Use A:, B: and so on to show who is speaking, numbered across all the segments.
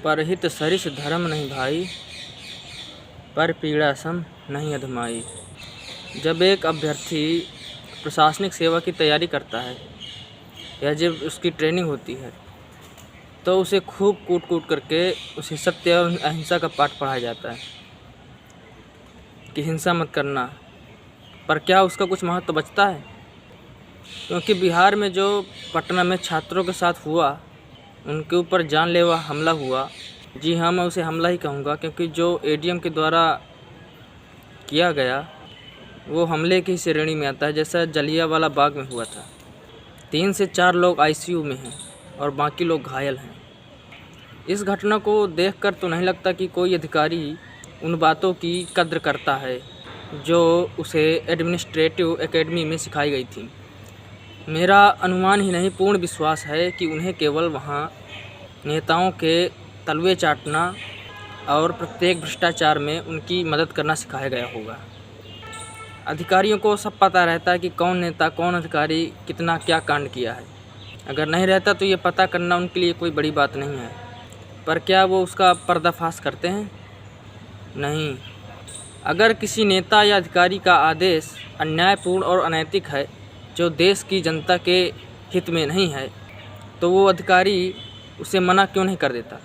A: परहित सरिस धर्म नहीं भाई, पर पीड़ा सम नहीं अधमाई। जब एक अभ्यर्थी प्रशासनिक सेवा की तैयारी करता है या जब उसकी ट्रेनिंग होती है तो उसे खूब कूट कूट करके उसे सत्य और अहिंसा का पाठ पढ़ाया जाता है कि हिंसा मत करना। पर क्या उसका कुछ महत्व बचता है? क्योंकि बिहार में जो पटना में छात्रों के साथ हुआ, उनके ऊपर जानलेवा हमला हुआ। जी हाँ, मैं उसे हमला ही कहूँगा, क्योंकि जो एडीएम के द्वारा किया गया वो हमले की श्रेणी में आता है, जैसा जलियांवाला बाग में हुआ था। 3 से 4 लोग आईसीयू में हैं और बाकी लोग घायल हैं। इस घटना को देखकर तो नहीं लगता कि कोई अधिकारी उन बातों की कद्र करता है जो उसे एडमिनिस्ट्रेटिव एकेडमी में सिखाई गई थी। मेरा अनुमान ही नहीं, पूर्ण विश्वास है कि उन्हें केवल वहाँ नेताओं के तलवे चाटना और प्रत्येक भ्रष्टाचार में उनकी मदद करना सिखाया गया होगा। अधिकारियों को सब पता रहता है कि कौन नेता, कौन अधिकारी कितना क्या कांड किया है। अगर नहीं रहता तो ये पता करना उनके लिए कोई बड़ी बात नहीं है। पर क्या वो उसका पर्दाफाश करते हैं? नहीं। अगर किसी नेता या अधिकारी का आदेश अन्यायपूर्ण और अनैतिक है, जो देश की जनता के हित में नहीं है, तो वो अधिकारी उसे मना क्यों नहीं कर देता?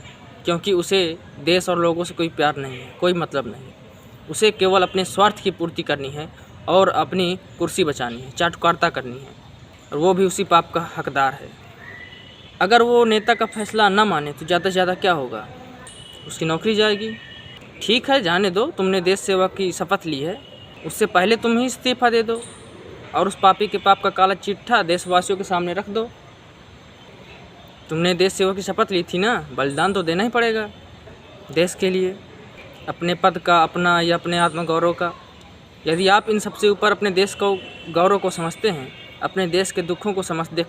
A: क्योंकि उसे देश और लोगों से कोई प्यार नहीं है, कोई मतलब नहीं। उसे केवल अपने स्वार्थ की पूर्ति करनी है और अपनी कुर्सी बचानी है, चाटुकारिता करनी है, और वो भी उसी पाप का हकदार है। अगर वो नेता का फैसला न माने तो ज़्यादा से ज़्यादा क्या होगा? उसकी नौकरी जाएगी। ठीक है, जाने दो, तुमने देश सेवा की शपथ ली है, उससे पहले तुम ही इस्तीफा दे दो और उस पापी के पाप का काला चिट्ठा देशवासियों के सामने रख दो। तुमने देश सेवा की शपथ ली थी ना, बलिदान तो देना ही पड़ेगा देश के लिए, अपने पद का, अपना या अपने आत्मगौरव का। यदि आप इन सबसे ऊपर अपने देश को गौरव को समझते हैं, अपने देश के दुखों को समझते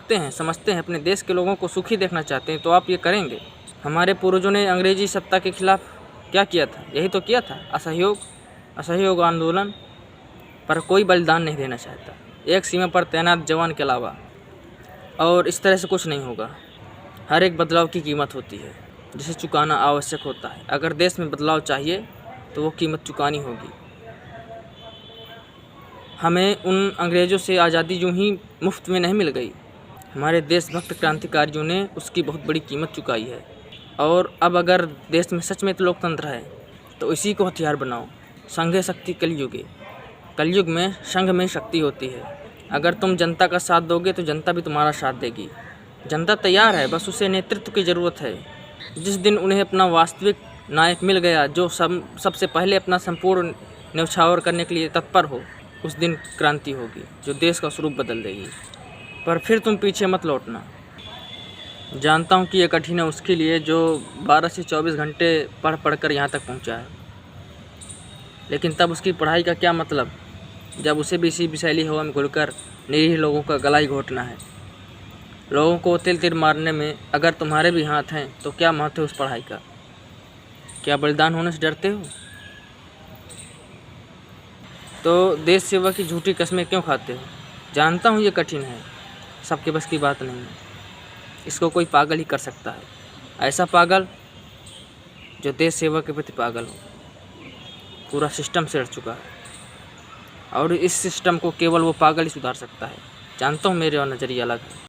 A: हैं, अपने देश के लोगों को सुखी देखना चाहते हैं, तो आप ये करेंगे। हमारे पूर्वजों ने अंग्रेजी सत्ता के खिलाफ क्या किया था? यही तो किया था, असहयोग आंदोलन। पर कोई बलिदान नहीं देना चाहता, एक सीमा पर तैनात जवान के अलावा। और इस तरह से कुछ नहीं होगा। हर एक बदलाव की कीमत होती है, जिसे चुकाना आवश्यक होता है। अगर देश में बदलाव चाहिए तो वो कीमत चुकानी होगी। हमें उन अंग्रेज़ों से आज़ादी यूँ ही मुफ्त में नहीं मिल गई। हमारे देशभक्त क्रांतिकारियों ने उसकी बहुत बड़ी कीमत चुकाई है। और अब अगर देश में सच में तो लोकतंत्र है, तो इसी को हथियार बनाओ। संघे शक्ति कलयुगे। कलयुग में संघ में शक्ति होती है। अगर तुम जनता का साथ दोगे तो जनता भी तुम्हारा साथ देगी। जनता तैयार है, बस उसे नेतृत्व की ज़रूरत है। जिस दिन उन्हें अपना वास्तविक नायक मिल गया, जो सबसे पहले अपना संपूर्ण न्यौछावर करने के लिए तत्पर हो, उस दिन क्रांति होगी जो देश का स्वरूप बदल देगी। पर फिर तुम पीछे मत लौटना। जानता हूँ कि ये कठिन है उसके लिए जो 12 से 24 घंटे पढ़ कर यहाँ तक पहुँचा है, लेकिन तब उसकी पढ़ाई का क्या मतलब जब उसे भी इसी विषैली हवा में घुलकर निरीह लोगों का गला ही घोटना है। लोगों को तिल तिल मारने में अगर तुम्हारे भी हाथ हैं तो क्या महत्व है उस पढ़ाई का? क्या बलिदान होने से डरते हो? तो देश सेवा की झूठी कस्में क्यों खाते हो? जानता हूँ ये कठिन है, सबके बस की बात नहीं है। इसको कोई पागल ही कर सकता है, ऐसा पागल जो देश सेवा के प्रति पागल हो। पूरा सिस्टम से लड़ चुका है और इस सिस्टम को केवल वो पागल ही सुधार सकता है। जानता हूँ मेरे और नज़रिया अलग है।